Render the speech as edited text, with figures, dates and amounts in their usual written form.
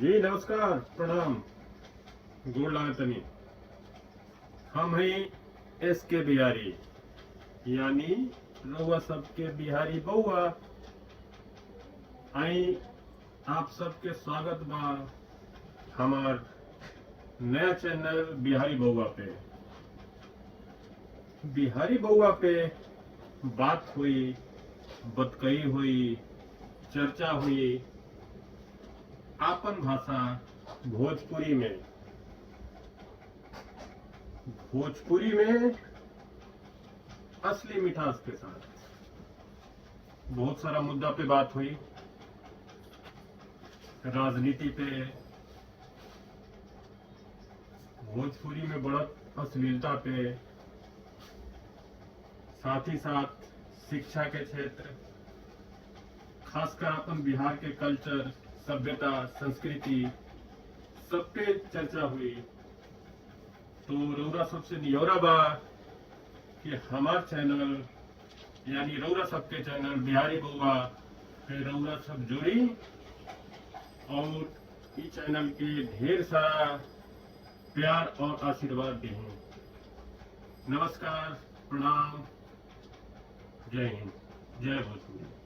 जी नमस्कार प्रणाम गोड़ लागतनी। हम हैं एस के बिहारी यानी रउआ सबके बिहारी बउआ। आई आप सबके स्वागत बा हमार नया चैनल बिहारी बउआ पे। बिहारी बउआ पे बात हुई, बतकही हुई, चर्चा हुई आपन भाषा भोजपुरी में। भोजपुरी में असली मिठास के साथ बहुत सारा मुद्दा पे बात हुई, राजनीति पे, भोजपुरी में बढ़त अश्लीलता पे, साथ ही साथ शिक्षा के क्षेत्र, खासकर अपन बिहार के कल्चर, सभ्यता, संस्कृति सब पे चर्चा हुई। तो रउरा सबसे नियोरा बा कि हमार चैनल यानी रउरा सबके चैनल बिहारी बउआ पे रउरा सब जुड़ी और इस चैनल के ढेर सारा प्यार और आशीर्वाद दी। नमस्कार, प्रणाम, जय हिंद, जय भोजपुरी।